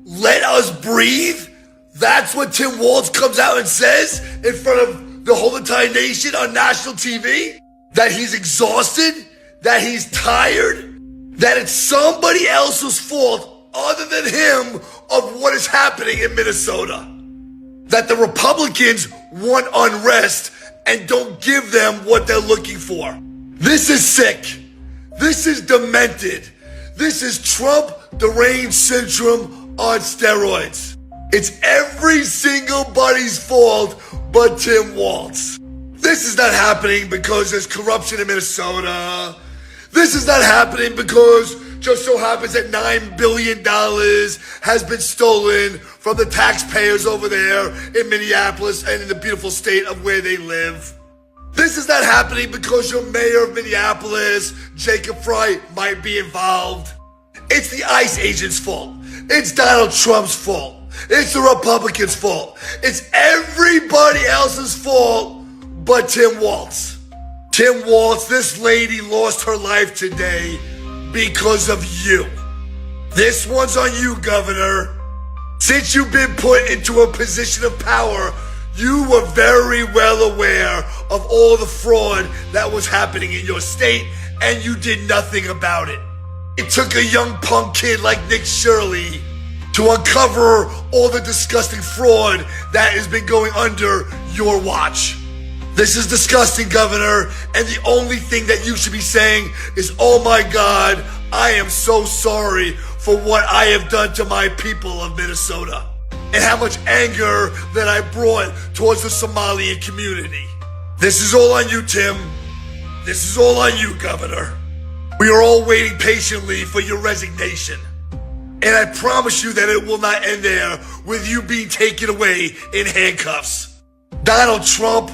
let us breathe? That's what Tim Walz comes out and says in front of the whole entire nation on national TV? That he's exhausted? That he's tired? That it's somebody else's fault other than him of what is happening in Minnesota? That the Republicans want unrest and don't give them what they're looking for? This is sick. This is demented. This is Trump deranged syndrome on steroids. It's every single body's fault but Tim Walz. This is not happening because there's corruption in Minnesota. This is not happening because just so happens that $9 billion has been stolen from the taxpayers over there in Minneapolis and in the beautiful state of where they live. This is not happening because your mayor of Minneapolis, Jacob Fry, might be involved. It's the ICE agent's fault. It's Donald Trump's fault. It's the Republicans' fault. It's everybody else's fault but Tim Walz. Tim Walz, this lady lost her life today because of you. This one's on you, Governor. Since you've been put into a position of power, you were very well aware of all the fraud that was happening in your state, and you did nothing about it. It took a young punk kid like Nick Shirley to uncover all the disgusting fraud that has been going under your watch. This is disgusting, Governor, and the only thing that you should be saying is, oh my God, I am so sorry for what I have done to my people of Minnesota and how much anger that I brought towards the Somalian community. This is all on you, Tim. This is all on you, Governor. We are all waiting patiently for your resignation. And I promise you that it will not end there with you being taken away in handcuffs. Donald Trump,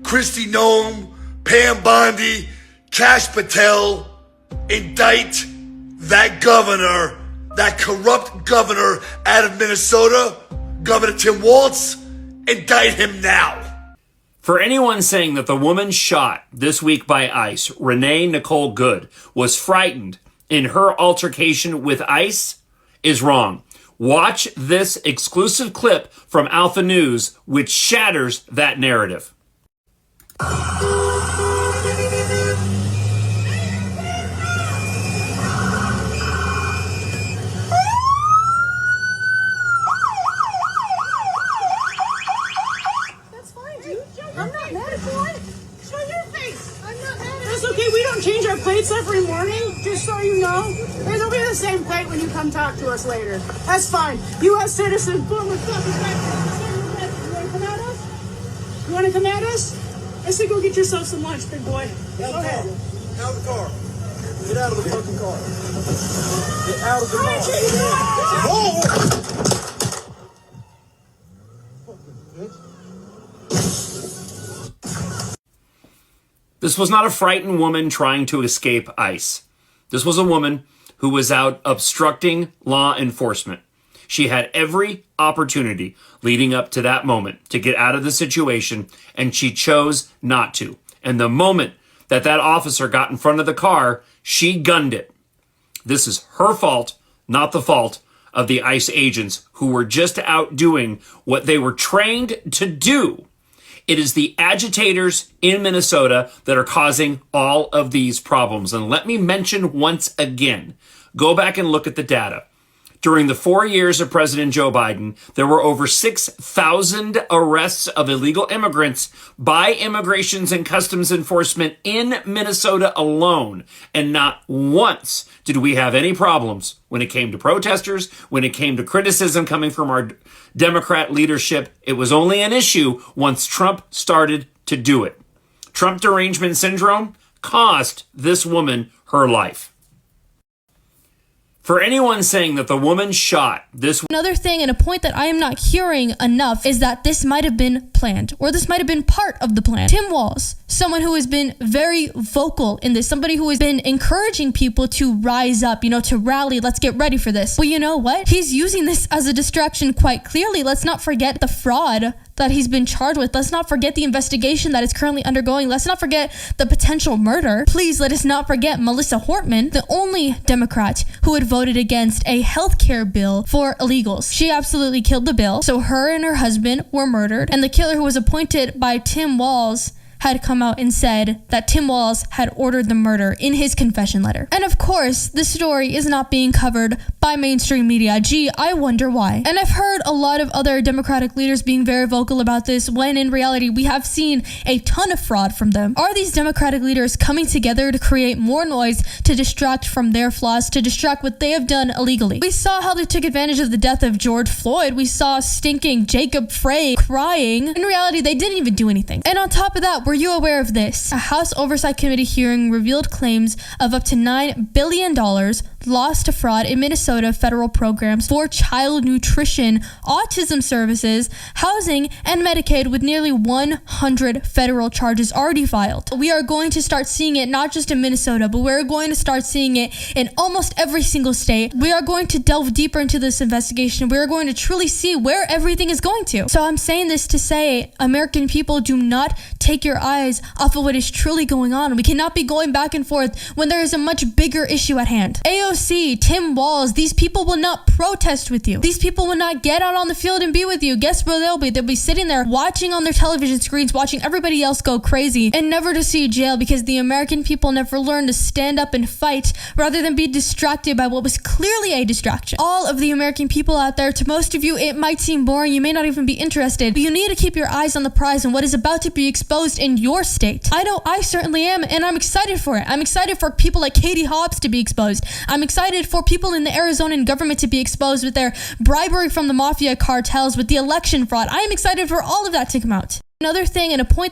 Kristi Noem, Pam Bondi, Kash Patel, indict that governor, that corrupt governor out of Minnesota, Governor Tim Walz. Indict him now. For anyone saying that the woman shot this week by ICE, Renee Nicole Good, was frightened in her altercation with ICE is wrong. Watch this exclusive clip from Alpha News, which shatters that narrative. That's fine, dude. I'm not mad at you. Show your face. I'm not mad at you. That's okay. We don't change our plates every morning, just so you know. It'll be the same plate when you come talk to us later. That's fine. U.S. citizen, former fucking You want to come at us? You want to come at us? I say go get yourself some lunch, big boy. Go ahead. Out of the car. Get out of the fucking car. Get out of the car. This was not a frightened woman trying to escape ICE. This was a woman who was out obstructing law enforcement. She had every opportunity leading up to that moment to get out of the situation, and she chose not to. And the moment that that officer got in front of the car, she gunned it. This is her fault, not the fault of the ICE agents who were just out doing what they were trained to do. It is the agitators in Minnesota that are causing all of these problems. And let me mention once again, go back and look at the data. During the 4 years of President Joe Biden, there were over 6,000 arrests of illegal immigrants by Immigrations and Customs Enforcement in Minnesota alone. And not once did we have any problems when it came to protesters, when it came to criticism coming from our Democrat leadership. It was only an issue once Trump started to do it. Trump derangement syndrome cost this woman her life. For anyone saying that the woman shot this... Another thing and a point that I am not hearing enough is that this might have been planned, or this might have been part of the plan. Tim Walz, someone who has been very vocal in this, somebody who has been encouraging people to rise up, to rally, let's get ready for this. Well, you know what? He's using this as a distraction quite clearly. Let's not forget the fraud that he's been charged with. Let's not forget the investigation that is currently undergoing. Let's not forget the potential murder. Please let us not forget Melissa Hortman, the only Democrat who had voted against a healthcare bill for illegals. She absolutely killed the bill. So her and her husband were murdered, and the killer, who was appointed by Tim Walz, had come out and said that Tim Walz had ordered the murder in his confession letter. And of course, this story is not being covered by mainstream media. Gee, I wonder why. And I've heard a lot of other Democratic leaders being very vocal about this, when in reality, we have seen a ton of fraud from them. Are these Democratic leaders coming together to create more noise, to distract from their flaws, to distract what they have done illegally? We saw how they took advantage of the death of George Floyd. We saw stinking Jacob Frey crying. In reality, they didn't even do anything. And on top of that, were you aware of this? A House Oversight Committee hearing revealed claims of up to $9 billion lost to fraud in Minnesota federal programs for child nutrition, autism services, housing, and Medicaid, with nearly 100 federal charges already filed. We are going to start seeing it not just in Minnesota, but we're going to start seeing it in almost every single state. We are going to delve deeper into this investigation. We are going to truly see where everything is going to. So I'm saying this to say, American people, do not take your eyes off of what is truly going on. We cannot be going back and forth when there is a much bigger issue at hand. AOC, Tim Walz, these people will not protest with you. These people will not get out on the field and be with you. Guess where they'll be? They'll be sitting there watching on their television screens, watching everybody else go crazy, and never to see jail, because the American people never learned to stand up and fight rather than be distracted by what was clearly a distraction. All of the American people out there, to most of you, it might seem boring. You may not even be interested, but you need to keep your eyes on the prize and what is about to be exposed in your state. I know I certainly am, and I'm excited for it. I'm excited for people like Katie Hobbs to be exposed. I'm excited for people in the Arizonan government to be exposed with their bribery from the mafia cartels, with the election fraud. I am excited for all of that to come out. Another thing, and a point